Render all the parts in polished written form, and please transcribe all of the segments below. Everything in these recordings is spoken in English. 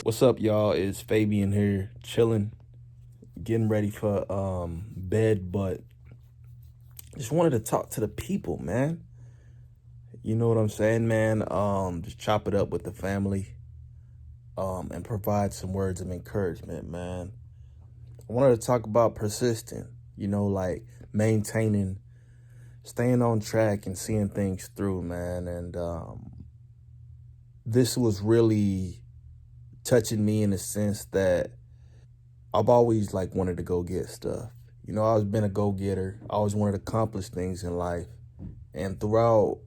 What's up, y'all? It's Fabian here, chilling, getting ready for bed, but just wanted to talk to the people, man. You know what I'm saying, man? Just chop it up with the family, and provide some words of encouragement, man. I wanted to talk about persistent, like maintaining, staying on track and seeing things through, man. And this was really touching me in the sense that I've always like wanted to go get stuff. I always been a go-getter. I always wanted to accomplish things in life. And throughout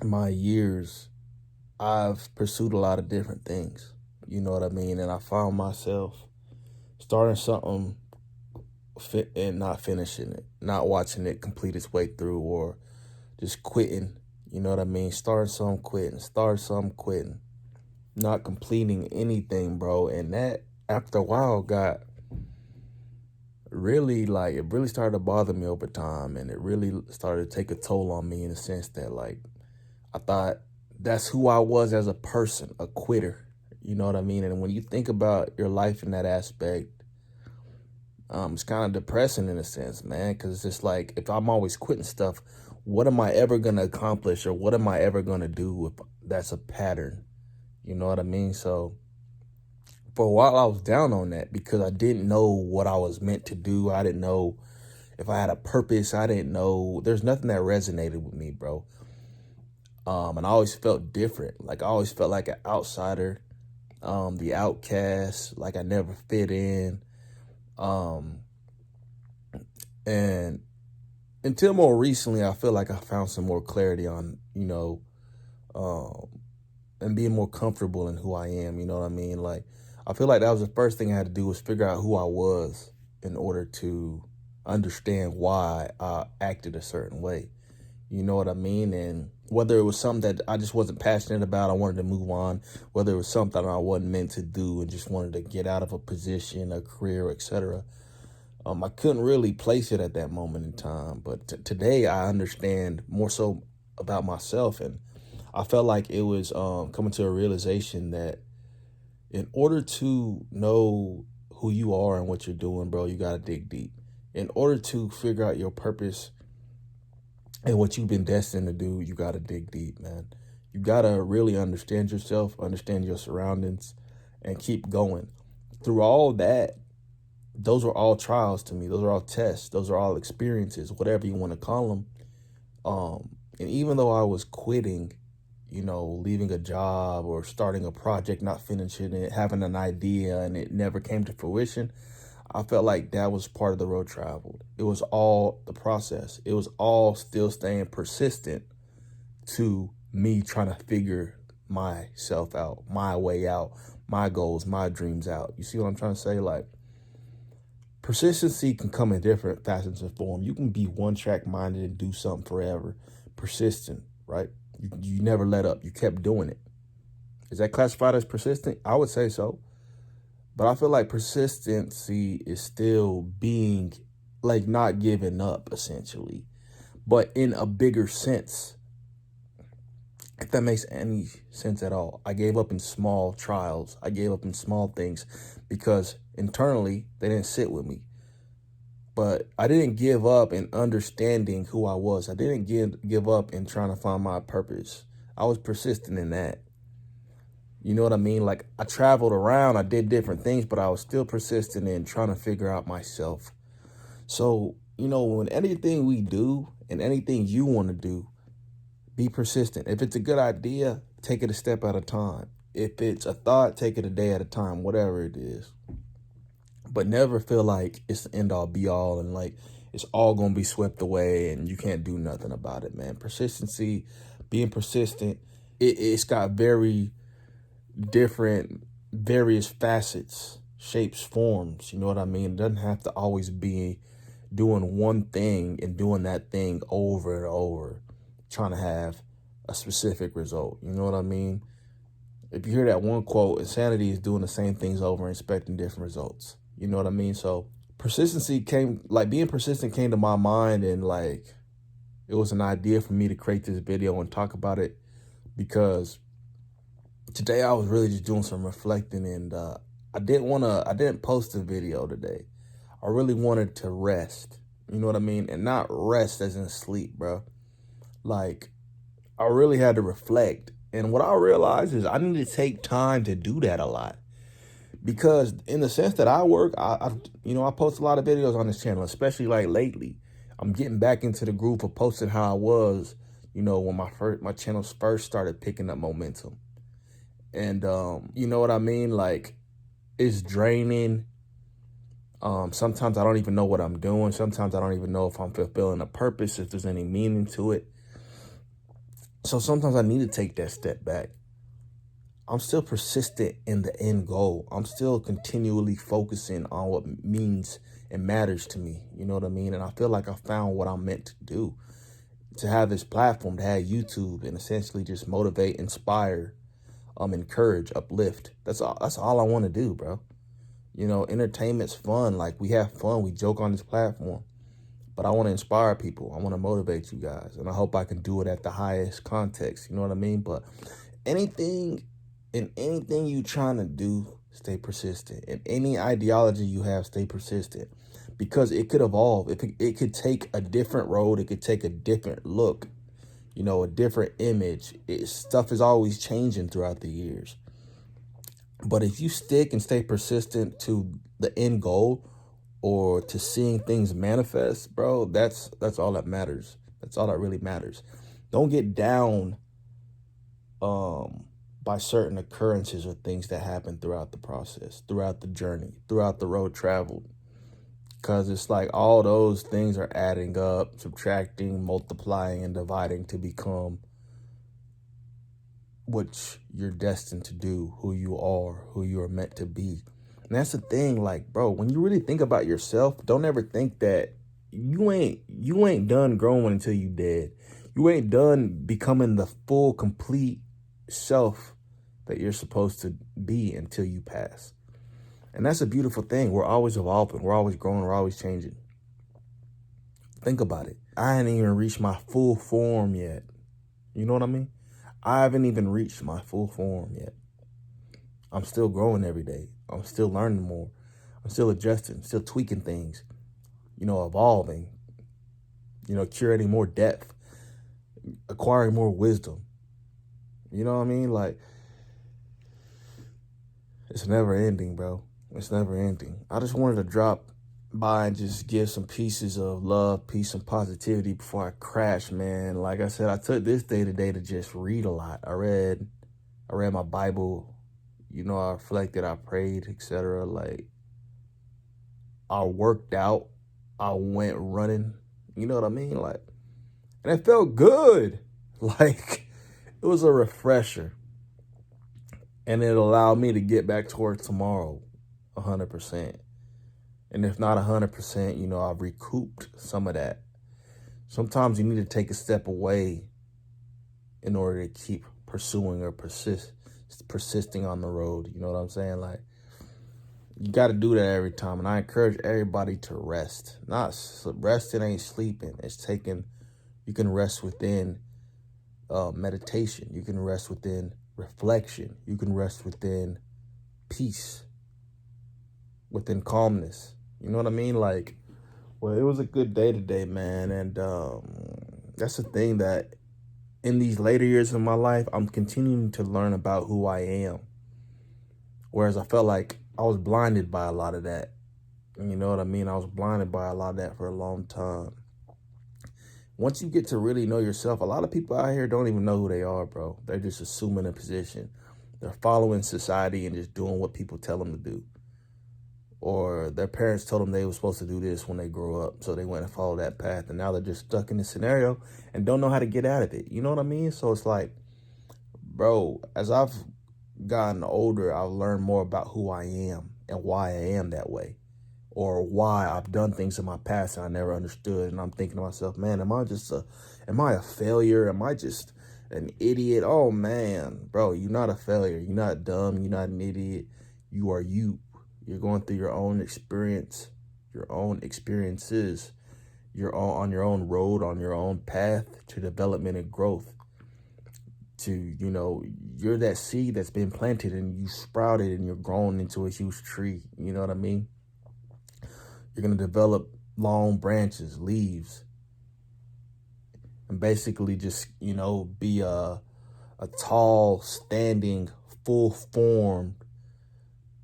my years, I've pursued a lot of different things. You know what I mean? And I found myself starting something and not finishing it, not watching it complete its way through, or just quitting. You know what I mean? Starting something, quitting, start something, quitting, not completing anything, bro. And that, after a while, got really, like, it really started to bother me over time, and it really started to take a toll on me in the sense that, like, I thought that's who I was as a person, a quitter. You know what I mean? And when you think about your life in that aspect, it's kind of depressing in a sense, man, because it's just like, if I'm always quitting stuff, what am I ever going to accomplish, or what am I ever going to do if that's a pattern? You know what I mean? So for a while I was down on that because I didn't know what I was meant to do. I didn't know if I had a purpose. I didn't know. There's nothing that resonated with me, bro. And I always felt different. Like, I always felt like an outsider, the outcast, like I never fit in. Um, and until more recently, I feel like I found some more clarity on, um, and being more comfortable in who I am. You know what I mean? Like, I feel like that was the first thing I had to do, was figure out who I was in order to understand why I acted a certain way. You know what I mean? And whether it was something that I just wasn't passionate about, I wanted to move on. Whether it was something I wasn't meant to do and just wanted to get out of a position, a career, etc. I couldn't really place it at that moment in time. But today I understand more so about myself. And I felt like it was coming to a realization that in order to know who you are and what you're doing, bro, you got to dig deep. In order to figure out your purpose and what you've been destined to do, you got to dig deep, man. You got to really understand yourself, understand your surroundings, and keep going. Through all that, those are all trials to me. Those are all tests. Those are all experiences, whatever you want to call them. And even though I was quitting, leaving a job or starting a project, not finishing it, having an idea, and it never came to fruition, I felt like that was part of the road traveled. It was all the process. It was all still staying persistent to me trying to figure myself out, my way out, my goals, my dreams out. You see what I'm trying to say? Like, persistency can come in different facets and form. You can be one track minded and do something forever. Persistent, right? You never let up. You kept doing it. Is that classified as persistent? I would say so. But I feel like persistency is still being, like, not giving up, essentially, but in a bigger sense, if that makes any sense at all. I gave up in small trials. I gave up in small things because internally they didn't sit with me. But I didn't give up in understanding who I was. I didn't give up in trying to find my purpose. I was persistent in that. You know what I mean? Like, I traveled around, I did different things, but I was still persistent in trying to figure out myself. So, when anything we do and anything you want to do, be persistent. If it's a good idea, take it a step at a time. If it's a thought, take it a day at a time, whatever it is. But never feel like it's the end all be all and like it's all going to be swept away and you can't do nothing about it, man. Persistency, being persistent, it's got very different, various facets, shapes, forms. You know what I mean? It doesn't have to always be doing one thing and doing that thing over and over, trying to have a specific result. You know what I mean? If you hear that one quote, insanity is doing the same things over and expecting different results. You know what I mean? So being persistent came to my mind, and like, it was an idea for me to create this video and talk about it because Today I was really just doing some reflecting, and I didn't post a video today. I really wanted to rest. You know what I mean? And not rest as in sleep, bro. Like, I really had to reflect. And what I realized is I need to take time to do that a lot. Because in the sense that I work, I post a lot of videos on this channel, especially like lately. I'm getting back into the groove of posting how I was, when my channels first started picking up momentum. And you know what I mean? Like, it's draining. Sometimes I don't even know what I'm doing. Sometimes I don't even know if I'm fulfilling a purpose, if there's any meaning to it. So sometimes I need to take that step back. I'm still persistent in the end goal. I'm still continually focusing on what means and matters to me. You know what I mean? And I feel like I found what I'm meant to do. To have this platform, to have YouTube, and essentially just motivate, inspire, encourage, uplift. That's all I want to do, bro. Entertainment's fun. Like, we have fun. We joke on this platform. But I want to inspire people. I want to motivate you guys. And I hope I can do it at the highest context. You know what I mean? But anything you trying to do, stay persistent. In any ideology you have, stay persistent. Because it could evolve. It could take a different road. It could take a different look. A different image. Stuff is always changing throughout the years. But if you stick and stay persistent to the end goal, or to seeing things manifest, bro, that's all that matters. That's all that really matters. Don't get down by certain occurrences or things that happen throughout the process, throughout the journey, throughout the road traveled. Because it's like all those things are adding up, subtracting, multiplying, and dividing to become what you're destined to do, who you are meant to be. And that's the thing, like, bro, when you really think about yourself, don't ever think that you ain't done growing until you dead. You ain't done becoming the full, complete self that you're supposed to be until you pass. And that's a beautiful thing. We're always evolving. We're always growing. We're always changing. Think about it. I haven't even reached my full form yet. You know what I mean? I haven't even reached my full form yet. I'm still growing every day. I'm still learning more. I'm still adjusting, still tweaking things, evolving, curating more depth, acquiring more wisdom. You know what I mean? Like, it's never ending, bro. It's never ending. I just wanted to drop by and just give some pieces of love, peace, and positivity before I crash, man. Like I said, I took this day today to just read a lot. I read my Bible. I reflected, I prayed, etc. Like, I worked out, I went running. You know what I mean? Like, and it felt good. Like, it was a refresher. And it allowed me to get back towards tomorrow 100%. And if not 100%, I've recouped some of that. Sometimes you need to take a step away in order to keep pursuing or persisting on the road. You know what I'm saying? Like, you got to do that every time. And I encourage everybody to rest. Resting ain't sleeping. You can rest within meditation. You can rest within reflection. You can rest within peace, within calmness. You know what I mean? Like, well, it was a good day today, man. And that's the thing, that in these later years of my life, I'm continuing to learn about who I am. Whereas I felt like I was blinded by a lot of that. You know what I mean? I was blinded by a lot of that for a long time. Once you get to really know yourself, a lot of people out here don't even know who they are, bro. They're just assuming a position. They're following society and just doing what people tell them to do. Or their parents told them they were supposed to do this when they grow up, so they went and followed that path, and now they're just stuck in this scenario and don't know how to get out of it. You know what I mean? So it's like, bro, as I've gotten older, I've learned more about who I am and why I am that way, or why I've done things in my past and I never understood. And I'm thinking to myself, man, am I a failure? Am I just an idiot? Oh man, bro, you're not a failure. You're not dumb. You're not an idiot. You are you. You're going through your own experience, your own experiences. You're on your own road, on your own path to development and growth. to, you know, you're that seed that's been planted and you sprouted and you're grown into a huge tree. You know what I mean? You're going to develop long branches, leaves, and basically just, you know, be a tall, standing, full formed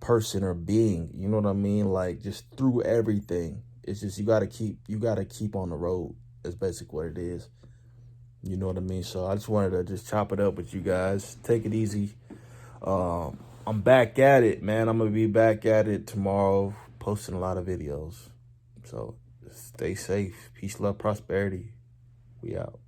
person or being. You know what I mean? Like, just through everything. It's just you gotta keep on the road. That's basically what it is. You know what I mean? So I just wanted to just chop it up with you guys. Take it easy. I'm back at it, man. I'm gonna be back at it tomorrow, posting a lot of videos. So stay safe. Peace, love, prosperity. We out.